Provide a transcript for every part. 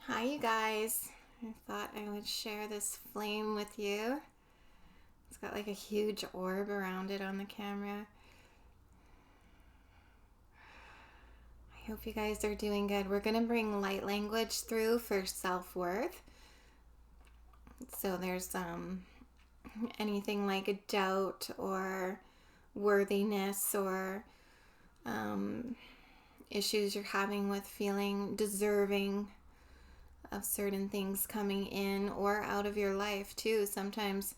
Hi, you guys. I thought I would share this flame with you. It's got like a huge orb around it on the camera. I hope you guys are doing good. We're going to bring light language through for self-worth. So there's anything like a doubt or worthiness or issues you're having with feeling deserving of certain things coming in or out of your life too. Sometimes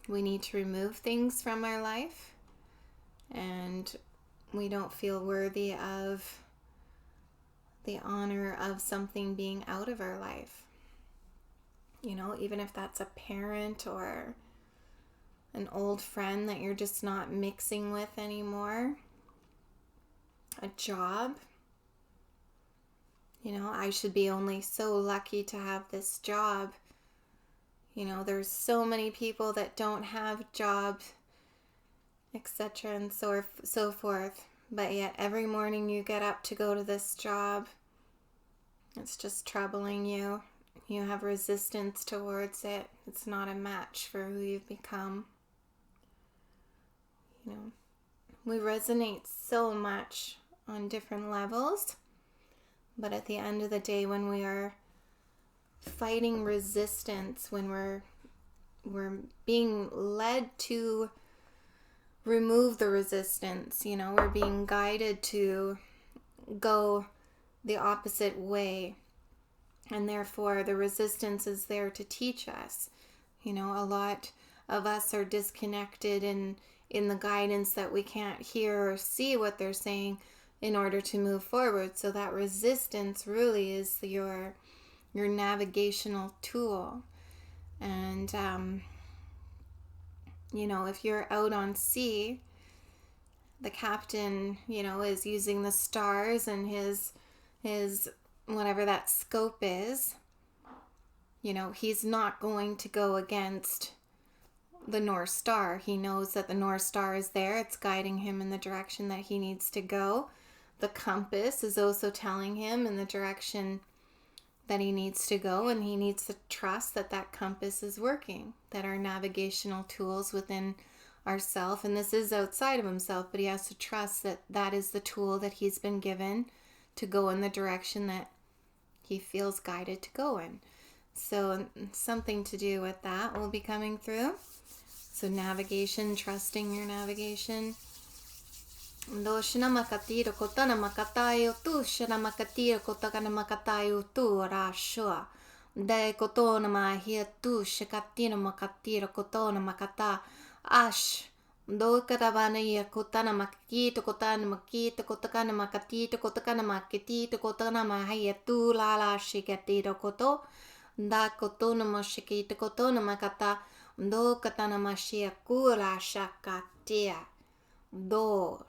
we need to remove things from our life and we don't feel worthy of the honor of something being out of our life. You know, even if that's a parent or an old friend that you're just not mixing with anymore, a job. You know, I should be only so lucky to have this job. You know, there's so many people that don't have jobs, etc. and so forth. But yet every morning you get up to go to this job, it's just troubling you. You have resistance towards it. It's not a match for who you've become. You know, we resonate so much on different levels. But at the end of the day, when we are fighting resistance, when we're being led to remove the resistance, you know, we're being guided to go the opposite way. And therefore, the resistance is there to teach us. You know, a lot of us are disconnected in the guidance that we can't hear or see what they're saying in order to move forward. So that resistance really is your navigational tool. And, you know, if you're out on sea, the captain, you know, is using the stars and his whatever that scope is, you know, he's not going to go against the North Star. He knows that the North Star is there. It's guiding him in the direction that he needs to go. The compass is also telling him in the direction that he needs to go, and he needs to trust that that compass is working, that our navigational tools within ourself, and this is outside of himself, but he has to trust that that is the tool that he's been given to go in the direction that he feels guided to go in. So something to do with that will be coming through. So navigation, trusting your navigation. Doshna makatiro kotana makatayo tu shana makatiro kotakana makatayo tu rashua. De kotona mahia tu shakatino makatiro kotona makata ash. Do karavana ya kotana makito kotana makito kotakana makatito kotakana makitito kotana mahia tu lala shikatiro koto. Da kotona mashikito kotona makata. Do katana mashia kura shakatia. Do.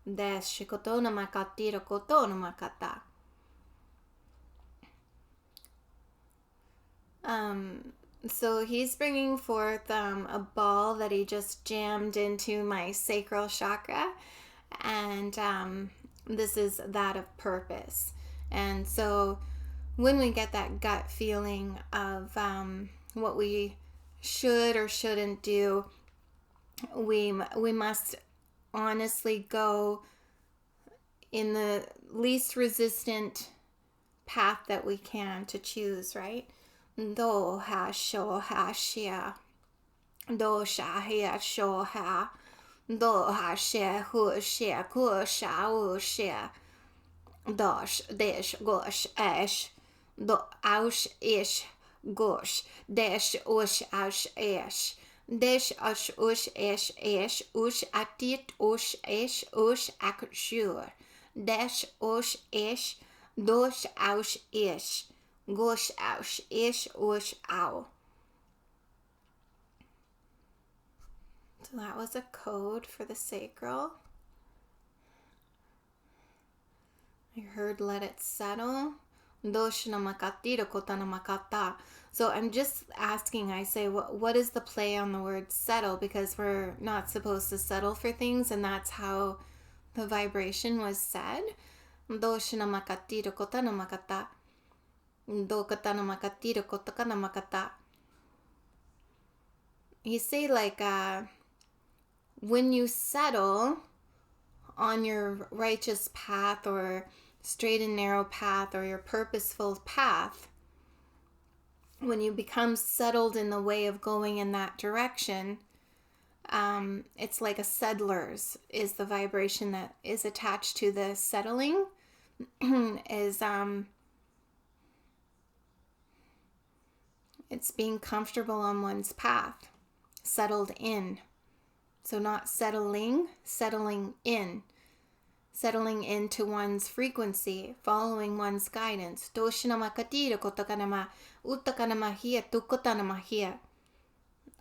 Dash kotona makatiro kotona makata. So he's bringing forth a ball that he just jammed into my sacral chakra, and this is that of purpose. And so when we get that gut feeling of what we should or shouldn't do, we must honestly go in the least resistant path that we can to choose, right? Do ha sho ha shia. Do sha hia sho ha. Do ha she hu she ku sha wu she. Dosh desh gosh ash. Do aush ish gosh. Desh ush aush ash. Desh ush ush ash ash ush atit ush ash ush akshur. Desh ush ish. Dosh aush ish. Gosh aush ish ush ow. So that was a code for the sacral. I heard let it settle. Doshna makatiro kotana makata. So I'm just asking, I say, what is the play on the word settle? Because we're not supposed to settle for things, and that's how the vibration was said. Doshna makatiro kotana makata. Do katana makatira kotakana makata. He say like when you settle on your righteous path or straight and narrow path or your purposeful path, when you become settled in the way of going in that direction, it's like a settler's is the vibration that is attached to the settling is it's being comfortable on one's path, settled in. So not settling, settling into one's frequency, following one's guidance. Doshina makatira kotakanama utakanama hia tukotanama hia.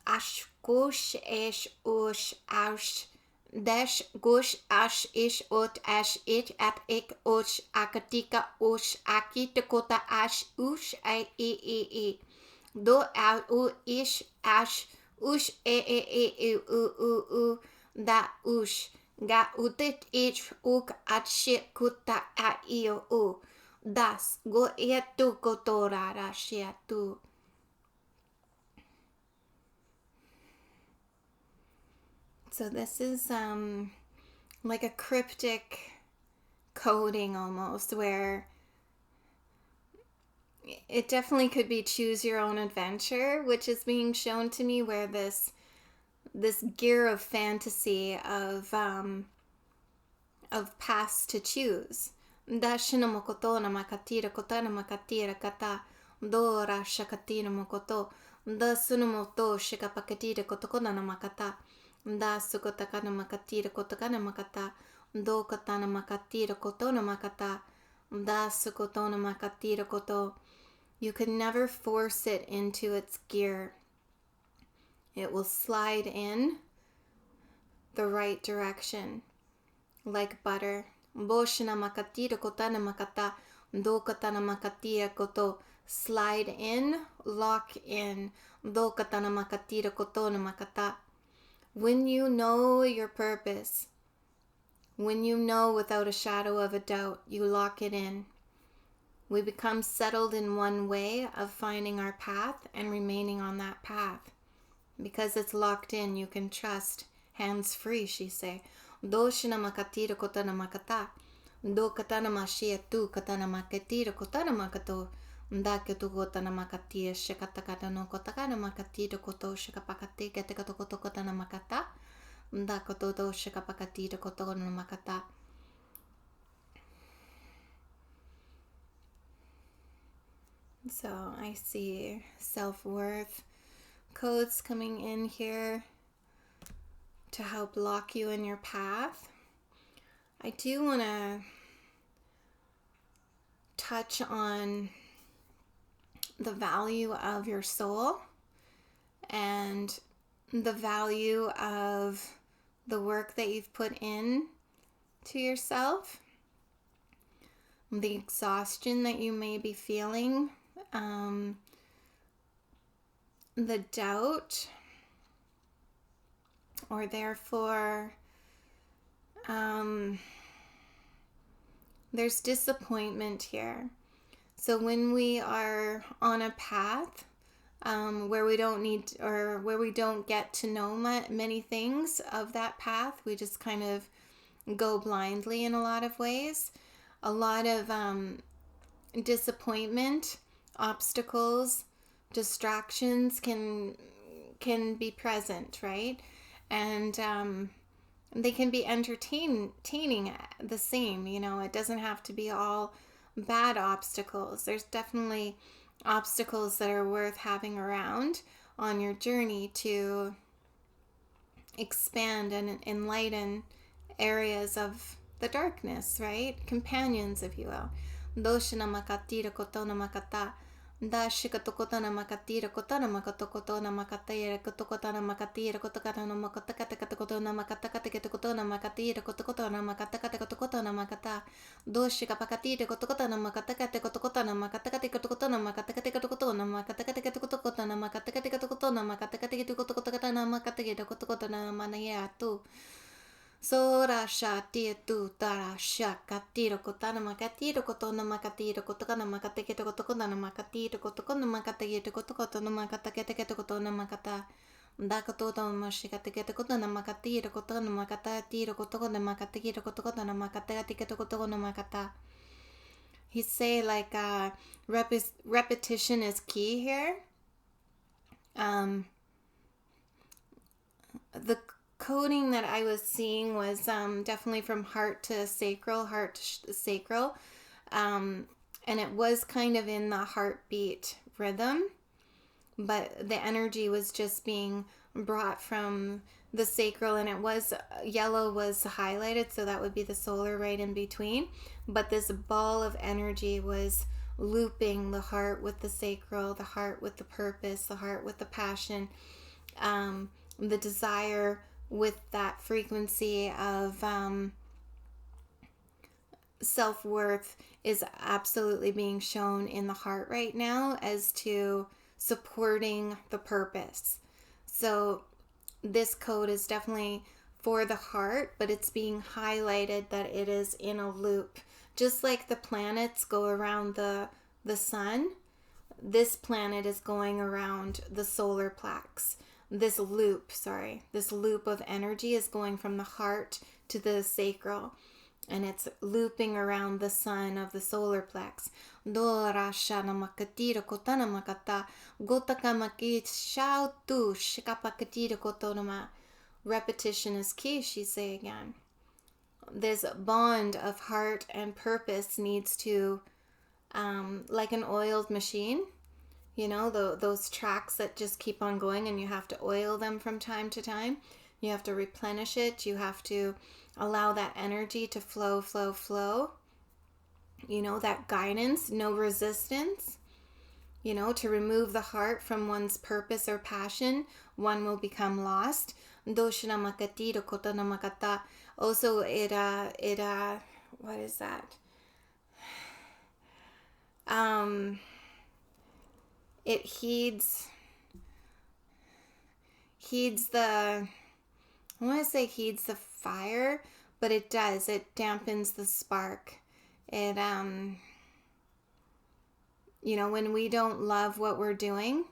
Ash gosh esh osh ash dash gosh ash ish ot ash ich at ik osh akatika osh akitakota ash ush e. Do out u ish ash ush e u da ush ga utit ich uk at shit kuta a u das go etu kotora rashiatu. So this is like a cryptic coding almost, where it definitely could be choose your own adventure, which is being shown to me, where this gear of fantasy of paths to choose. Dashina mokoto na makatira kotana makatira kata dora shakatira mokoto dasunumoto shikapakatira kotokona na makata da sukotakana makatira kotakana makata do katana makatira kotona makata da sukotona makatira koto. You can never force it into its gear. It will slide in the right direction like butter. Boshina makatira kotana makata do katana makatira koto. Slide in, lock in. Do katana makatira kotona makata. When you know your purpose, when you know without a shadow of a doubt, you lock it in. We become settled in one way of finding our path and remaining on that path. Because it's locked in, you can trust. Hands free, she say. Do shina makatira kotana makata. Do katana mashia tu katana makatira kotana makato. Da ketu kotana makatia shikatakata no kotakana makatira koto shikapakati ketekato koto kotana makata. Da koto do shikapakatira kotona makata. So I see self-worth codes coming in here to help lock you in your path. I do want to touch on the value of your soul and the value of the work that you've put in to yourself, the exhaustion that you may be feeling, the doubt, or therefore there's disappointment here. So when we are on a path where we don't need, or where we don't get to know many things of that path, we just kind of go blindly in a lot of ways. A lot of disappointment, obstacles, distractions can be present, right? And they can be entertaining the same, you know. It doesn't have to be all bad obstacles. There's definitely obstacles that are worth having around on your journey to expand and enlighten areas of the darkness, right? Companions, if you will. Doshina makatira kotona makata. Da shikatokotana makatira kotana makatokotona makatira kotokotana makatira kotokotana makatakata kotokotona makatakata kotokotona makatira kotokotona makatakata kotokotona makata. Doshika pakatira kotokotana makatakata kotokotana makatakata kotokotona makatakata kotokotona makatakata kotokotona makatakata kotokotona makatakata kotokotana makatakata kotokotona manayatu. Sora shati tu tara shakatiro kotana makatiro kotona makatiro kotokana makateketo kotokona makatiro kotokona makateketo kotokona makateketo kotona makata Dakotota mashikatekete kotona makatiro kotona makata tiro kotokona makatekiro kotokona makateketo kotokona makata. He say like repetition is key here. The coding that I was seeing was definitely from heart to sacral, and it was kind of in the heartbeat rhythm, but the energy was just being brought from the sacral, and it was yellow was highlighted, so that would be the solar right in between, but this ball of energy was looping the heart with the sacral, the heart with the purpose, the heart with the passion, the desire with that frequency of self-worth is absolutely being shown in the heart right now as to supporting the purpose. So this code is definitely for the heart, but it's being highlighted that it is in a loop. Just like the planets go around the sun, this planet is going around the solar plex. This loop of energy is going from the heart to the sacral, and it's looping around the sun of the solar plex. Repetition is key, she say again. This bond of heart and purpose needs to, like an oiled machine, you know, those tracks that just keep on going, and you have to oil them from time to time. You have to replenish it. You have to allow that energy to flow. You know, that guidance, no resistance. You know, to remove the heart from one's purpose or passion, one will become lost. Also, what is that? It heeds the, I want to say heeds the fire, but it dampens the spark. It, you know, when we don't love what we're doing,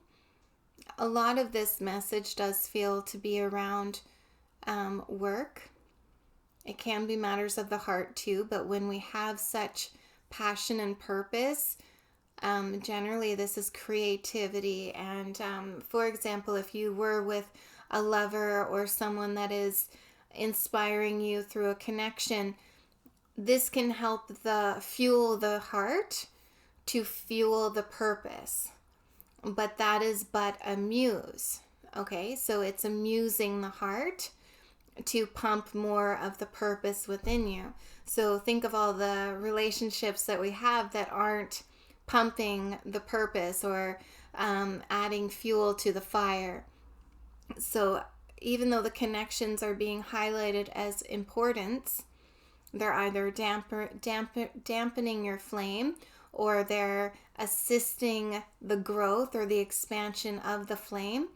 a lot of this message does feel to be around work. It can be matters of the heart too, but when we have such passion and purpose, generally this is creativity. And for example, if you were with a lover or someone that is inspiring you through a connection, this can help fuel the heart to fuel the purpose. But that is but a muse. Okay, so it's amusing the heart to pump more of the purpose within you. So think of all the relationships that we have that aren't pumping the purpose or adding fuel to the fire. So even though the connections are being highlighted as importance, they're either dampening your flame, or they're assisting the growth or the expansion of the flame.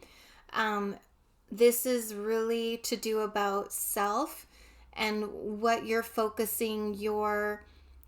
This is really to do about self and what you're focusing your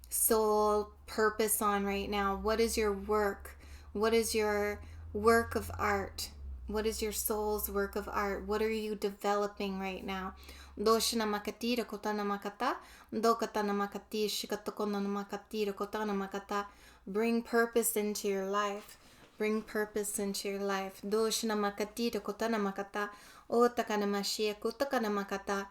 soul purpose on right now. What is your work? What is your work of art? What is your soul's work of art? What are you developing right now? Doshina makatira kotana makata, dokatana makati shikatokona makatira kotana makata. Bring purpose into your life. Bring purpose into your life. Doshina makatira kotana makata, otakana mashia kotakana makata.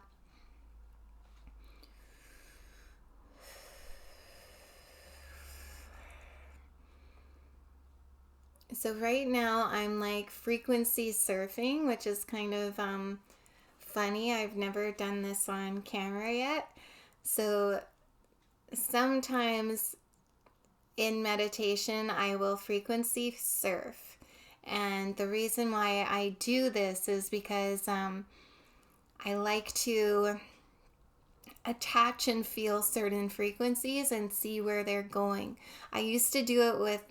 So right now I'm like frequency surfing, which is kind of funny. I've never done this on camera yet. So sometimes in meditation I will frequency surf. And the reason why I do this is because I like to attach and feel certain frequencies and see where they're going. I used to do it with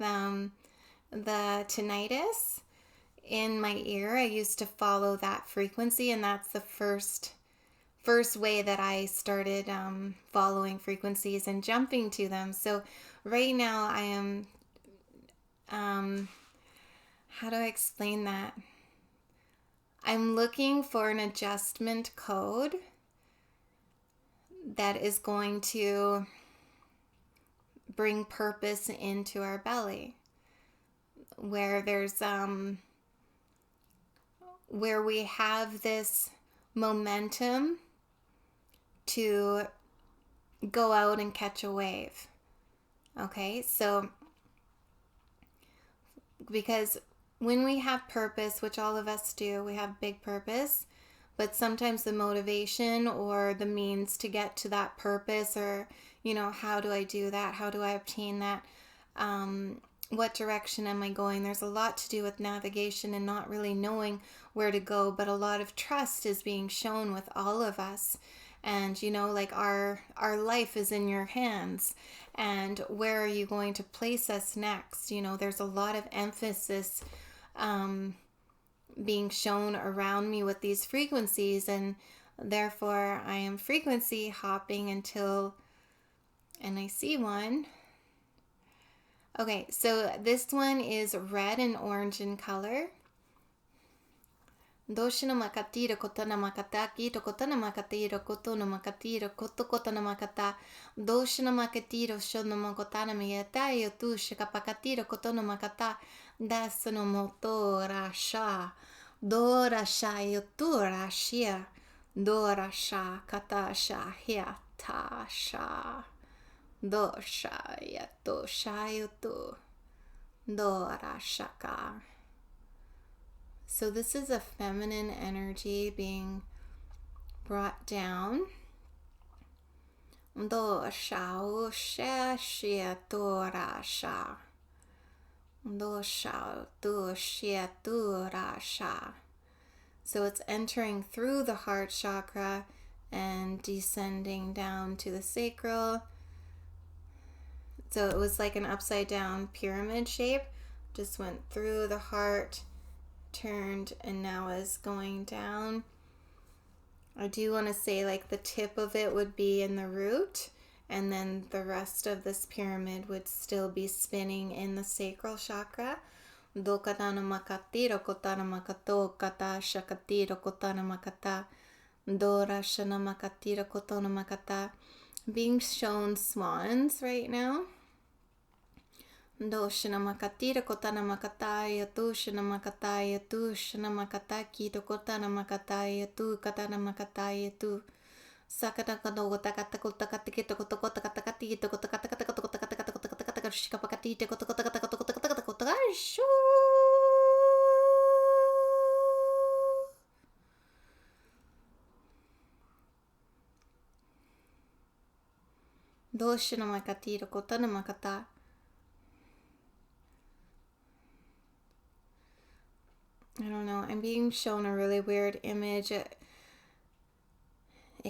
the tinnitus in my ear. I used to follow that frequency, and that's the first first way that I started following frequencies and jumping to them. So right now I am, how do I explain that? I'm looking for an adjustment code that is going to bring purpose into our belly, where there's where we have this momentum to go out and catch a wave. Okay, so because when we have purpose, which all of us do, we have big purpose, but sometimes the motivation or the means to get to that purpose, or, how do I do that? How do I obtain that? What direction am I going? There's a lot to do with navigation and not really knowing where to go, but a lot of trust is being shown with all of us. And, like our life is in your hands. And where are you going to place us next? There's a lot of emphasis being shown around me with these frequencies, and therefore I am frequency hopping until, and I see one. Okay, so this one is red and orange in color. Doshina makatira kotana makata kito kotana makatira kotono makatira koto kotana makata doshina makatira shono makotana miyata yotu shikapakatira kotono makata dasano moto rasha dorasha yotu rashia dorasha katasha hiatasha dosha yato shayotu dorashaka. So this is a feminine energy being brought down. Dosha usha shia dorasha. Dosha doshia dorasha. So it's entering through the heart chakra and descending down to the sacral. So it was like an upside down pyramid shape. Just went through the heart, turned, and now is going down. I do want to say like the tip of it would be in the root, and then the rest of this pyramid would still be spinning in the sacral chakra. Dokatana makatiro kotana makato kata shakatiro kotana makata dora shana makatiro kotana makata. Being shown swans right now. Doshana makatira kotana makataya tu shana makataya tu shana makataki to kotana makataya tu katana makataya tu sakata kano takata kotakata kito kotokota katakati to kotakata kata kotakata kata kotakata kata shikapakati to kotakata kata kotakata kata kotakata shu doshana makatira kotana makata. I don't know. I'm being shown a really weird image. It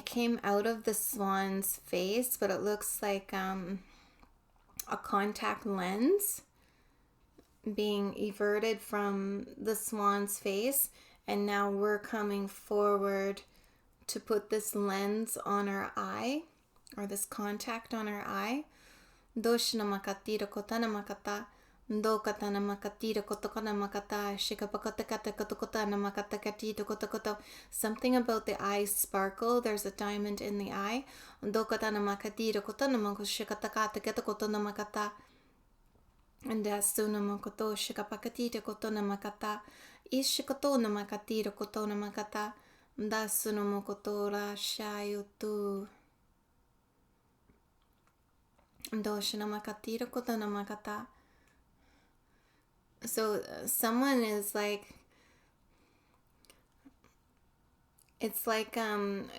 came out of the swan's face, but it looks like a contact lens being everted from the swan's face. And now we're coming forward to put this lens on our eye, or this contact on our eye. Doshna makatira kotana makata. Do katana makatira kotokana makata shikapakota kata kotokotana makata katito kotokoto. Something about the eyes sparkle. There's a diamond in the eye. Do katana makatira kotana mako shikatakata ketokotona makata. And asuna makoto shikapakatita kotona makata. Ishikotona makatira kotona makata. Dasuna makoto ra shayotu. Doshana makatira kotona makata. So someone is like, it's like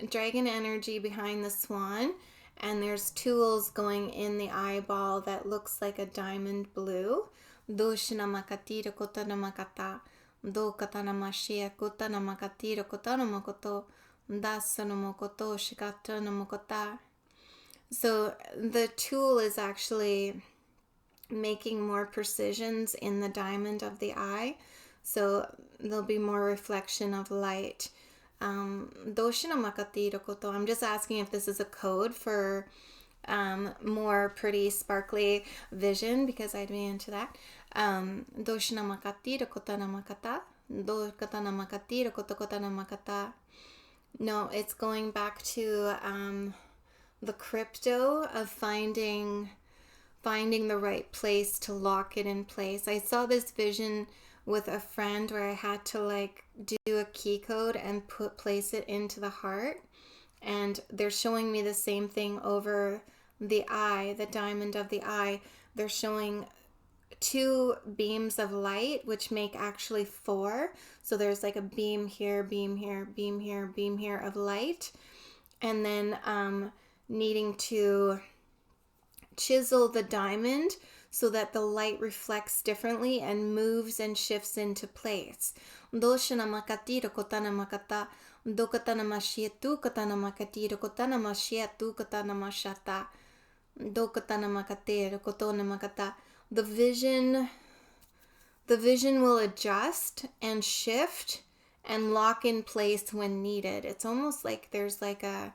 dragon energy behind the swan, and there's tools going in the eyeball that looks like a diamond blue. Doshina makatira kotana makata. Do katana mashia kotana makatira kotana makoto. Dasana makoto shikatana makota. So the tool is actually making more precisions in the diamond of the eye, so there'll be more reflection of light. Doshi no makati rokoto. I'm just asking if this is a code for more pretty sparkly vision, because I'd be into that. Doshi no makati rokoto no makata. Do kata no makati rokoto kota no makata. No, it's going back to the crypto of finding the right place to lock it in place. I saw this vision with a friend where I had to like do a key code and place it into the heart, and they're showing me the same thing over the eye, the diamond of the eye. They're showing 2 beams of light, which make actually 4. So there's like a beam here, beam here, beam here, beam here of light, and then needing to chisel the diamond so that the light reflects differently and moves and shifts into place. Doshana makati rokotana makata, dokatana mashietu katana makati rokotana mashietu katana mashata, dokatana makate rokotona makata. The vision will adjust and shift and lock in place when needed. It's almost like there's like a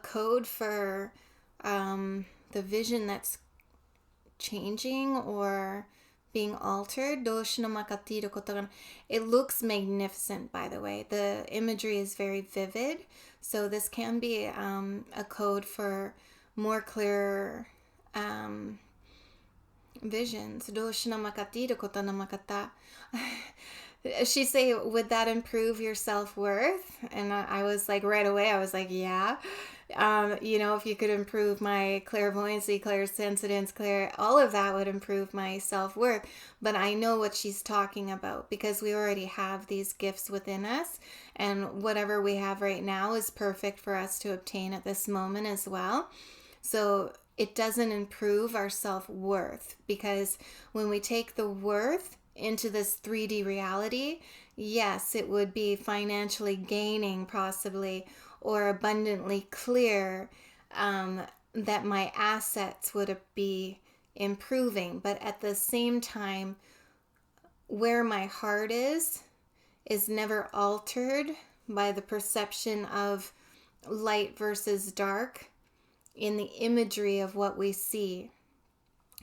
code for the vision that's changing or being altered. It looks magnificent, by the way. The imagery is very vivid. So this can be a code for more clear visions. She say, would that improve your self-worth? And I was like, right away, I was like, yeah. If you could improve my clairvoyancy, clairsentience, all of that would improve my self-worth. But I know what she's talking about, because we already have these gifts within us, and whatever we have right now is perfect for us to obtain at this moment as well. So it doesn't improve our self-worth, because when we take the worth into this 3D reality, yes, it would be financially gaining possibly, or abundantly clear that my assets would be improving. But at the same time, where my heart is never altered by the perception of light versus dark in the imagery of what we see.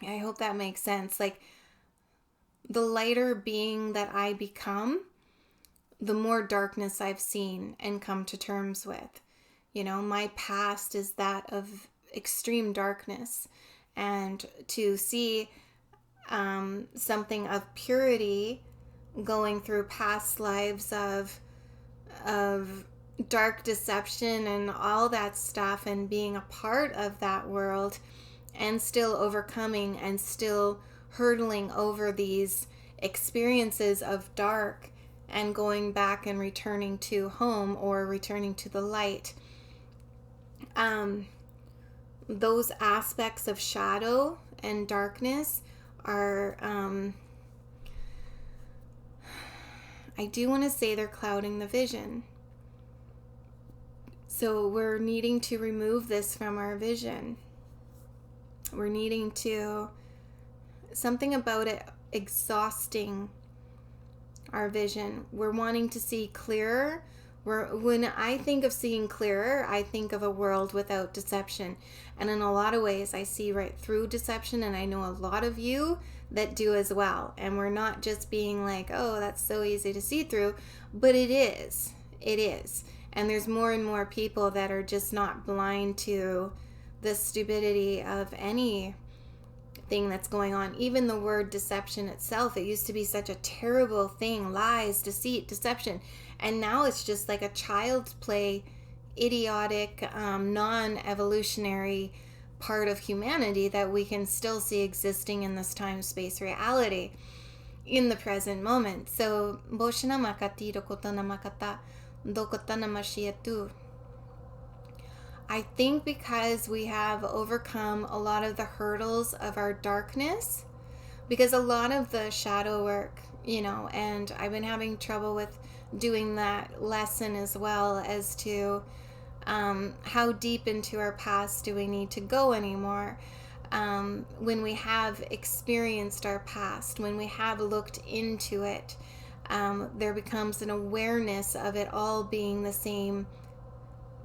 I hope that makes sense. Like, the lighter being that I become, the more darkness I've seen and come to terms with. My past is that of extreme darkness. And to see something of purity going through past lives of dark deception and all that stuff, and being a part of that world, and still overcoming and still hurtling over these experiences of dark, and going back and returning to home or returning to the light. Those aspects of shadow and darkness are, I do want to say they're clouding the vision. So we're needing to remove this from our vision. We're needing to, something about it exhausting our vision. We're wanting to see clearer. When I think of seeing clearer, I think of a world without deception. And in a lot of ways, I see right through deception, and I know a lot of you that do as well. And we're not just being like, oh, that's so easy to see through, but it is. It is. And there's more and more people that are just not blind to the stupidity of anything that's going on. Even the word deception itself, it used to be such a terrible thing. Lies, deceit, deception. And now it's just like a child's play, idiotic, non-evolutionary part of humanity that we can still see existing in this time-space reality in the present moment. So, Boshina makati rokotana makata, dokotana mashietu. I think because we have overcome a lot of the hurdles of our darkness, because a lot of the shadow work, and I've been having trouble with doing that lesson as well, as to how deep into our past do we need to go anymore. When we have experienced our past, when we have looked into it, there becomes an awareness of it all being the same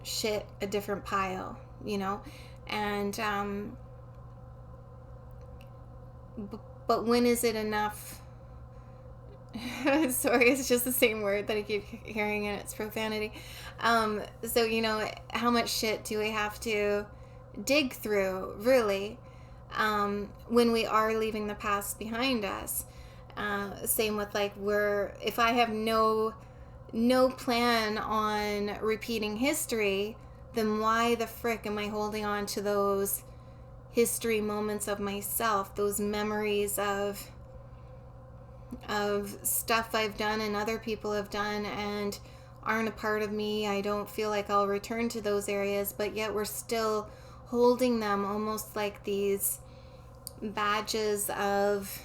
shit, a different pile, and but when is it enough? Sorry, it's just the same word that I keep hearing and it's profanity. So how much shit do we have to dig through, really, when we are leaving the past behind us? Same with if I have no plan on repeating history, then why the frick am I holding on to those history moments of myself, those memories of stuff I've done and other people have done and aren't a part of me? I don't feel like I'll return to those areas, but yet we're still holding them almost like these badges of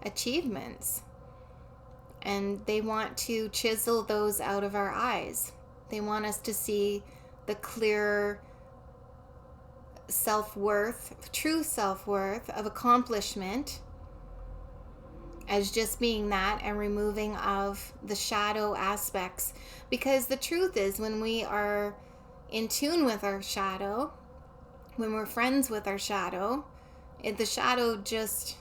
achievements. And they want to chisel those out of our eyes. They want us to see the clear self-worth, true self-worth of accomplishment as just being that, and removing of the shadow aspects. Because the truth is, when we are in tune with our shadow, when we're friends with our shadow, the shadow just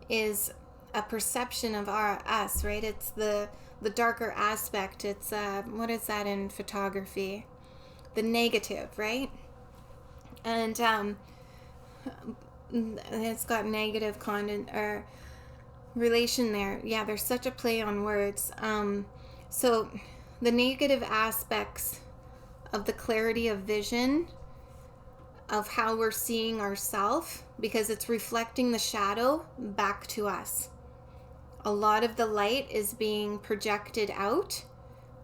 is a perception of us, right? It's the darker aspect. It's what is that in photography? The negative, right? And it's got negative content or relation there. Yeah, there's such a play on words. So the negative aspects of the clarity of vision of how we're seeing ourselves, because it's reflecting the shadow back to us. A lot of the light is being projected out,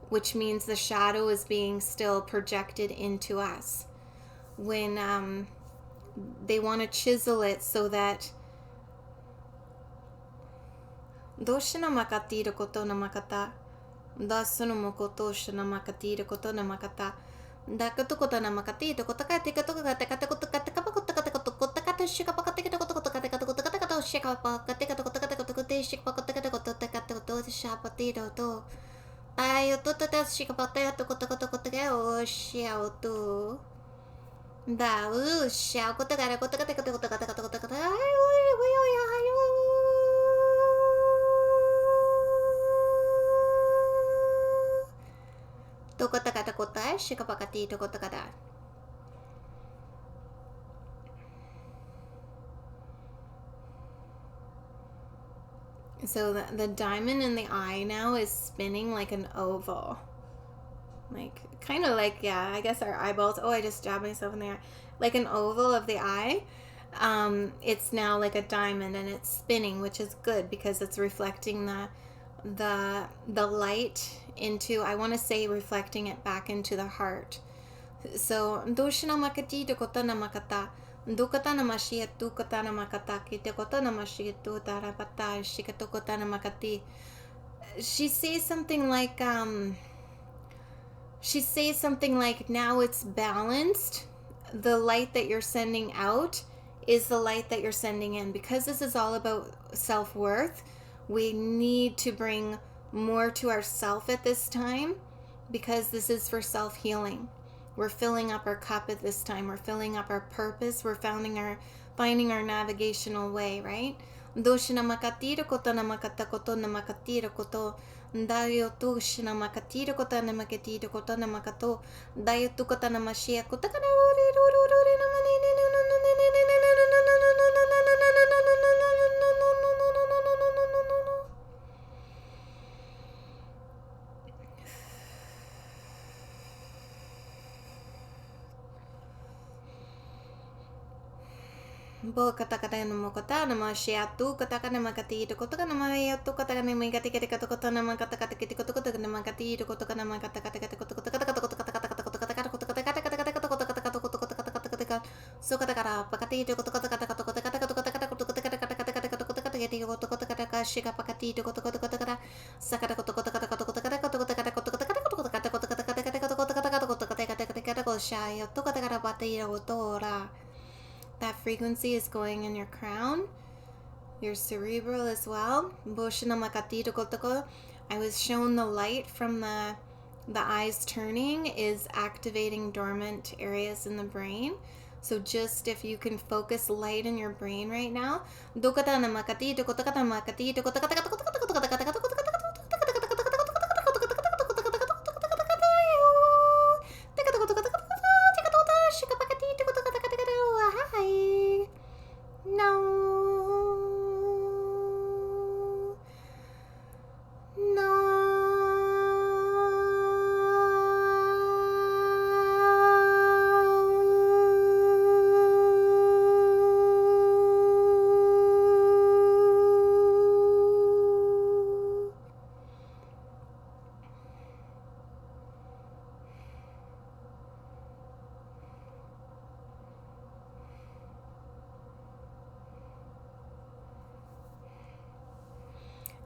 which means the shadow is being still projected into us. When they want to chisel it so that doshi no makati koto no makata, dasu no mokoto shina makati koto no makata, dakato koto no makati koto kate koto kate kate koto kate koto kate koto koto kate shika pakate koto koto kate koto koto kate koto shika pakate koto koto kate koto koto shika pakate koto koto kate koto shapati to ayo to shika pakate koto koto koto ke o shia to da shia koto kate koto kate koto koto kate koto koto kate to koto kate koto shika pakati to koto kate. So the diamond in the eye now is spinning like an oval. Like, kind of like, yeah, I guess our eyeballs. Oh, I just jabbed myself in the eye. Like an oval of the eye. It's now like a diamond and it's spinning, which is good because it's reflecting the light into, I want to say reflecting it back into the heart. So, doshina makati to kotana makata. Dukatana mashia tu katana makataki te kotana mashia tu tarapata shikato kotana makati. She says something like now it's balanced. The light that you're sending out is the light that you're sending in. Because this is all about self-worth, we need to bring more to ourself at this time, because this is for self-healing. We're filling up our cup at this time. We're filling up our purpose. We're finding our navigational way, right? Doshina makatira koto na makata koto na makatira koto dayo tu shina makatira koto na makatira koto na makato dayo tu koto na mashia koto kana Bo katakata no mokota no mashiatu kataka na makati to kotaka na mayo to kataka na mingati kete kato koto na makata kata kete koto koto na makati to koto kana makata kata kete koto koto kata koto koto kata kata koto kata kata koto kata kata kata kata koto kata kata koto kata kata kata kata so kata kata pakati to koto kata kata koto kata kata koto kata kata koto kata kata kata kata kata koto kata kete koto koto kata ka shika pakati to koto koto kata kata sakata koto koto kata koto kata kata koto kata kata koto kata kata koto kata koto kata kata kata koto koto kata kata koto kata kata kata kata koto shayo to kata kata pati ro to ra. That frequency is going in your crown. your cerebral as well. I was shown the light from the eyes turning is activating dormant areas in the brain. So just if you can focus light in your brain right now.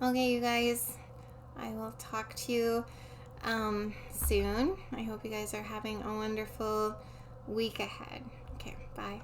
Okay, you guys, I will talk to you soon. I hope you guys are having a wonderful week ahead. Okay, bye.